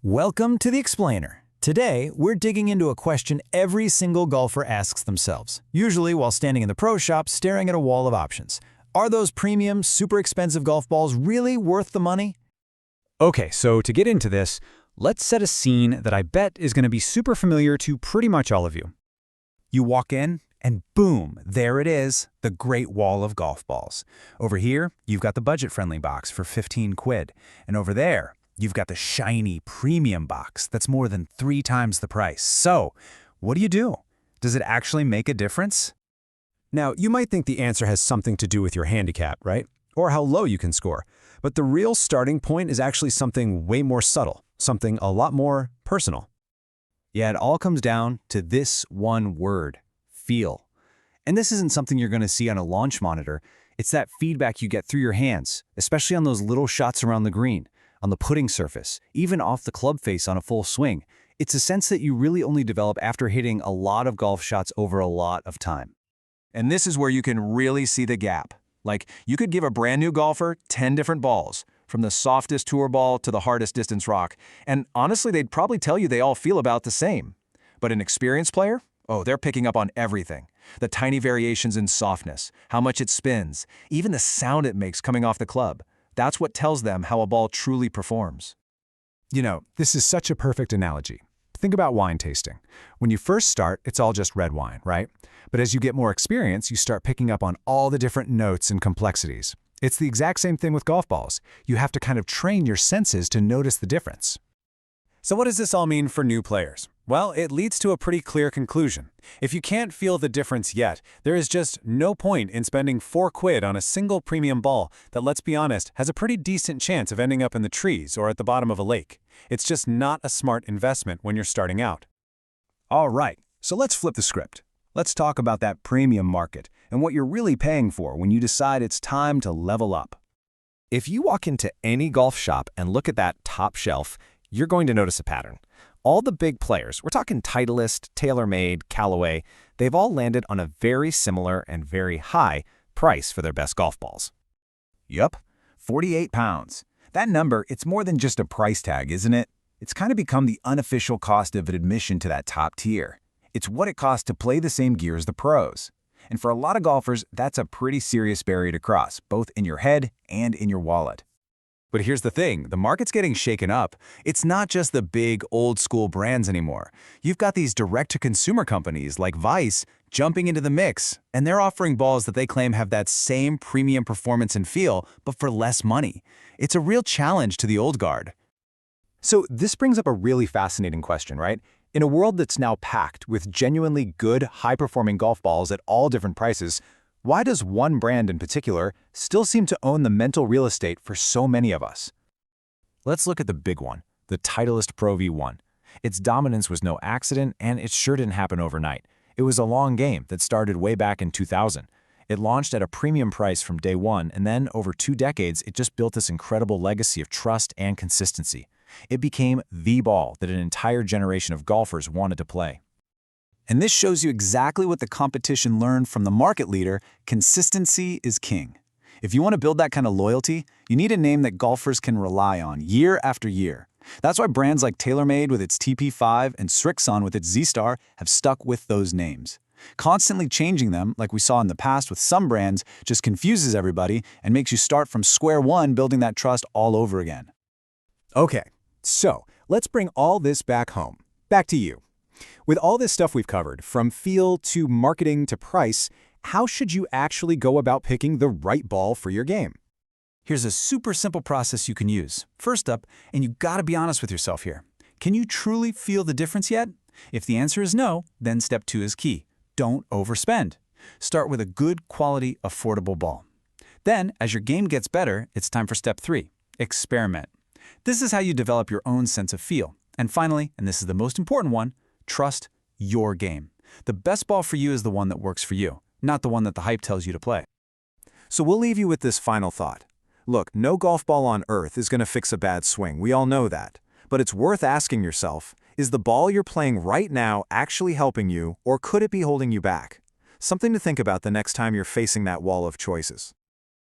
Welcome to the Explainer. Today, we're digging into a question every single golfer asks themselves, usually while standing in the pro shop staring at a wall of options. Are those premium, super expensive golf balls really worth the money? Okay, so to get into this, let's set a scene that I bet is going to be super familiar to pretty much all of you. You walk in, and boom, there it is, the great wall of golf balls. Over here, you've got the budget-friendly box for 15 quid, and over there, you've got the shiny premium box that's more than 3 times the price. So, what do? Does it actually make a difference? Now, you might think the answer has something to do with your handicap, right? Or how low you can score. But the real starting point is actually something way more subtle, something a lot more personal. Yeah, it all comes down to this one word, feel. And this isn't something you're going to see on a launch monitor. It's that feedback you get through your hands, especially on those little shots around the green, on the putting surface, even off the club face on a full swing. It's a sense that you really only develop after hitting a lot of golf shots over a lot of time. And this is where you can really see the gap. Like, you could give a brand new golfer 10 different balls, from the softest tour ball to the hardest distance rock, and honestly, they'd probably tell you they all feel about the same. But an experienced player? Oh, they're picking up on everything. The tiny variations in softness, how much it spins, even the sound it makes coming off the club. That's what tells them how a ball truly performs. You know, this is such a perfect analogy. Think about wine tasting. When you first start, it's all just red wine, right? But as you get more experience, you start picking up on all the different notes and complexities. It's the exact same thing with golf balls. You have to kind of train your senses to notice the difference. So what does this all mean for new players? Well, it leads to a pretty clear conclusion. If you can't feel the difference yet, there is just no point in spending 4 quid on a single premium ball that, let's be honest, has a pretty decent chance of ending up in the trees or at the bottom of a lake. It's just not a smart investment when you're starting out. All right, so let's flip the script. Let's talk about that premium market and what you're really paying for when you decide it's time to level up. If you walk into any golf shop and look at that top shelf, you're going to notice a pattern. All the big players, we're talking Titleist, TaylorMade, Callaway, they've all landed on a very similar and very high price for their best golf balls. Yup, 48 pounds. That number, it's more than just a price tag, isn't it? It's kind of become the unofficial cost of admission to that top tier. It's what it costs to play the same gear as the pros. And for a lot of golfers, that's a pretty serious barrier to cross, both in your head and in your wallet. But here's the thing, the market's getting shaken up. It's not just the big, old-school brands anymore. You've got these direct-to-consumer companies like Vice jumping into the mix, and they're offering balls that they claim have that same premium performance and feel, but for less money. It's a real challenge to the old guard. So this brings up a really fascinating question, right? In a world that's now packed with genuinely good, high-performing golf balls at all different prices, why does one brand in particular still seem to own the mental real estate for so many of us? Let's look at the big one, the Titleist Pro V1. Its dominance was no accident, and it sure didn't happen overnight. It was a long game that started way back in 2000. It launched at a premium price from day one, and then over 2 decades, it just built this incredible legacy of trust and consistency. It became the ball that an entire generation of golfers wanted to play. And this shows you exactly what the competition learned from the market leader: consistency is king. If you want to build that kind of loyalty, you need a name that golfers can rely on year after year. That's why brands like TaylorMade with its TP5 and Srixon with its Z-Star have stuck with those names. Constantly changing them, like we saw in the past with some brands, just confuses everybody and makes you start from square one building that trust all over again. Okay, so let's bring all this back home. Back to you. With all this stuff we've covered, from feel to marketing to price, how should you actually go about picking the right ball for your game? Here's a super simple process you can use. First up, and you gotta be honest with yourself here, can you truly feel the difference yet? If the answer is no, then step 2 is key. Don't overspend. Start with a good quality, affordable ball. Then, as your game gets better, it's time for step 3, experiment. This is how you develop your own sense of feel. And finally, and this is the most important one, trust your game. The best ball for you is the one that works for you, not the one that the hype tells you to play. So we'll leave you with this final thought. Look, no golf ball on earth is going to fix a bad swing. We all know that. But it's worth asking yourself, is the ball you're playing right now actually helping you, or could it be holding you back? Something to think about the next time you're facing that wall of choices.